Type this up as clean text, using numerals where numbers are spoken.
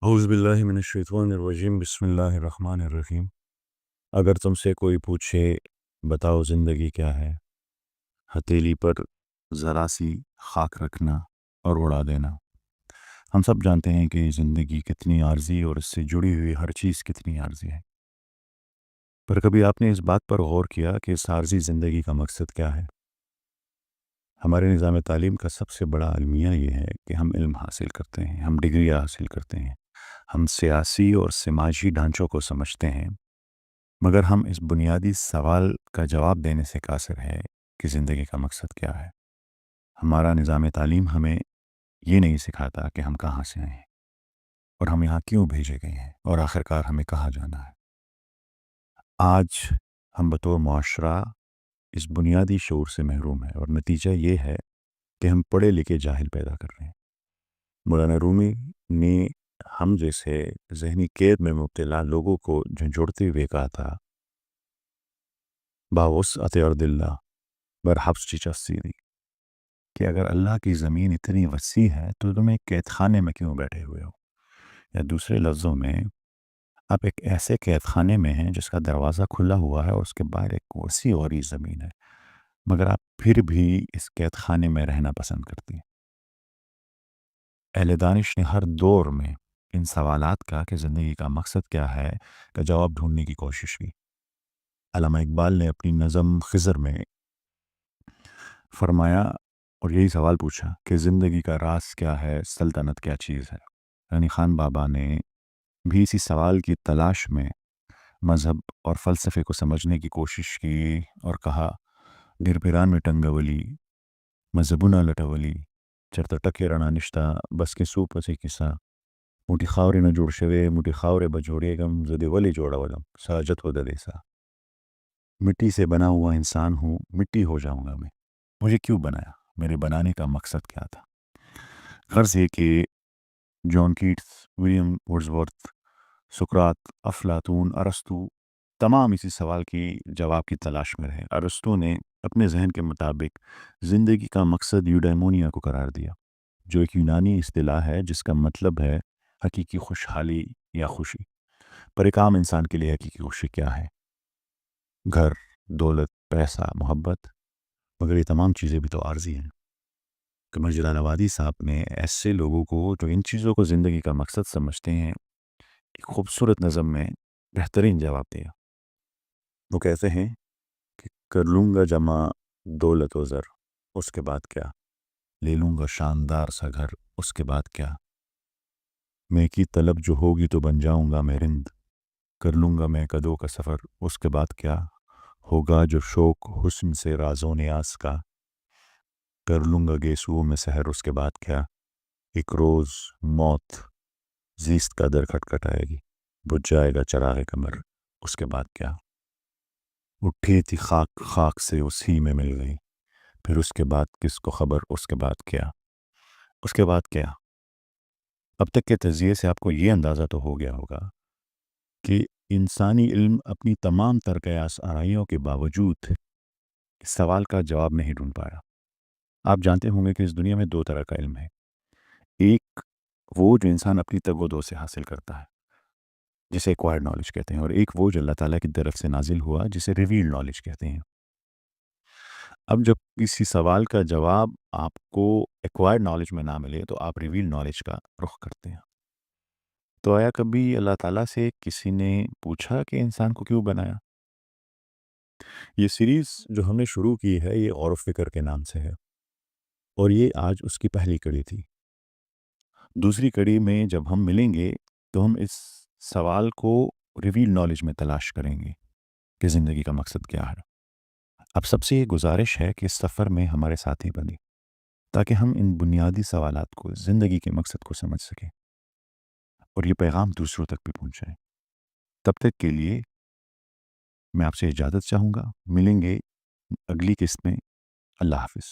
اعوذ باللہ من الشیطان الرجیم بسم اللہ الرحمن الرحیم۔ اگر تم سے کوئی پوچھے بتاؤ زندگی کیا ہے، ہتھیلی پر ذرا سی خاک رکھنا اور اڑا دینا۔ ہم سب جانتے ہیں کہ زندگی کتنی عارضی اور اس سے جڑی ہوئی ہر چیز کتنی عارضی ہے، پر کبھی آپ نے اس بات پر غور کیا کہ اس عارضی زندگی کا مقصد کیا ہے؟ ہمارے نظام تعلیم کا سب سے بڑا المیہ یہ ہے کہ ہم علم حاصل کرتے ہیں، ہم ڈگریاں حاصل کرتے ہیں، ہم سیاسی اور سماجی ڈھانچوں کو سمجھتے ہیں، مگر ہم اس بنیادی سوال کا جواب دینے سے قاصر ہے کہ زندگی کا مقصد کیا ہے۔ ہمارا نظام تعلیم ہمیں یہ نہیں سکھاتا کہ ہم کہاں سے آئے ہیں اور ہم یہاں کیوں بھیجے گئے ہیں اور آخرکار ہمیں کہاں جانا ہے۔ آج ہم بطور معاشرہ اس بنیادی شعور سے محروم ہیں اور نتیجہ یہ ہے کہ ہم پڑھے لکھے جاہل پیدا کر رہے ہیں۔ مولانا رومی نے ہم جیسے ذہنی قید میں مبتلا لوگوں کو جھنجھوڑتے ہوئے کہا تھا، باوسعت ارض اللہ برحبس چچسیری، کہ اگر اللہ کی زمین اتنی وسیع ہے تو تم ایک قید خانے میں کیوں بیٹھے ہوئے ہو؟ یا دوسرے لفظوں میں، آپ ایک ایسے قید خانے میں ہیں جس کا دروازہ کھلا ہوا ہے اور اس کے باہر ایک وسیع اور زمین ہے، مگر آپ پھر بھی اس قید خانے میں رہنا پسند کرتی ہیں۔ اہل دانش نے ہر دور میں ان سوالات کا کہ زندگی کا مقصد کیا ہے کا جواب ڈھونڈنے کی کوشش کی۔ علامہ اقبال نے اپنی نظم خضر میں فرمایا اور یہی سوال پوچھا کہ زندگی کا راز کیا ہے، سلطنت کیا چیز ہے۔ غنی خان بابا نے بھی اسی سوال کی تلاش میں مذہب اور فلسفے کو سمجھنے کی کوشش کی اور کہا، گر پیران میں ٹنگولی مذہبنا لٹولی چرتا ٹکے رنا نشتا بس کے سو پسی کسا موٹی خاورے نہ جوڑ شوے موٹی خاورے بجوڑے گم زدے ولی جوڑا ولم ساجت ہو ددیسا۔ مٹی سے بنا ہوا انسان ہوں، مٹی ہو جاؤں گا میں، مجھے کیوں بنایا، میرے بنانے کا مقصد کیا تھا؟ غرض یہ کہ جان کیٹس، ولیم ورڈزورتھ، سقراط، افلاطون، ارسطو تمام اسی سوال کی جواب کی تلاش میں رہے۔ ارسطو نے اپنے ذہن کے مطابق زندگی کا مقصد یوڈیمونیا کو قرار دیا، جو ایک یونانی اصطلاح ہے جس کا مطلب ہے حقیقی خوشحالی یا خوشی۔ پر ایک عام انسان کے لیے حقیقی خوشی کیا ہے؟ گھر، دولت، پیسہ، محبت، مگر یہ تمام چیزیں بھی تو عارضی ہیں۔ قمر جلال آبادی صاحب نے ایسے لوگوں کو جو ان چیزوں کو زندگی کا مقصد سمجھتے ہیں ایک خوبصورت نظم میں بہترین جواب دیا۔ وہ کہتے ہیں کہ کر لوں گا جمع دولت و زر، اس کے بعد کیا؟ لے لوں گا شاندار سا گھر، اس کے بعد کیا؟ میں کی طلب جو ہوگی تو بن جاؤں گا میں رند، کر لوں گا میں قدوں کا سفر، اس کے بعد کیا؟ ہوگا جو شوق حسن سے راز و نیاز کا، کر لوں گا گیسوؤں میں سحر، اس کے بعد کیا؟ ایک روز موت زیست کا در کھٹکھٹائے گی، بجھ جائے گا چراغ قمر، اس کے بعد کیا؟ اٹھی تھی خاک خاک سے اسی میں مل گئی، پھر اس کے بعد کس کو خبر، اس کے بعد کیا؟ اس کے بعد کیا؟ اب تک کے تجزیے سے آپ کو یہ اندازہ تو ہو گیا ہوگا کہ انسانی علم اپنی تمام تر قیاس آرائیوں کے باوجود اس سوال کا جواب نہیں ڈھونڈ پایا۔ آپ جانتے ہوں گے کہ اس دنیا میں دو طرح کا علم ہے، ایک وہ جو انسان اپنی تگ و دو سے حاصل کرتا ہے جسے ایکوائرڈ نالج کہتے ہیں، اور ایک وہ جو اللہ تعالیٰ کی طرف سے نازل ہوا جسے ریویل نالج کہتے ہیں۔ اب جب کسی سوال کا جواب آپ کو ایکوائرڈ نالج میں نہ ملے تو آپ ریویل نالج کا رخ کرتے ہیں۔ تو آیا کبھی اللہ تعالیٰ سے کسی نے پوچھا کہ انسان کو کیوں بنایا؟ یہ سیریز جو ہم نے شروع کی ہے یہ غور و فکر کے نام سے ہے، اور یہ آج اس کی پہلی کڑی تھی۔ دوسری کڑی میں جب ہم ملیں گے تو ہم اس سوال کو ریویل نالج میں تلاش کریں گے کہ زندگی کا مقصد کیا ہے۔ اب سب سے یہ گزارش ہے کہ اس سفر میں ہمارے ساتھی بنیں تاکہ ہم ان بنیادی سوالات کو، زندگی کے مقصد کو سمجھ سکیں اور یہ پیغام دوسروں تک بھی پہنچائیں۔ تب تک کے لیے میں آپ سے اجازت چاہوں گا، ملیں گے اگلی قسط میں۔ اللہ حافظ۔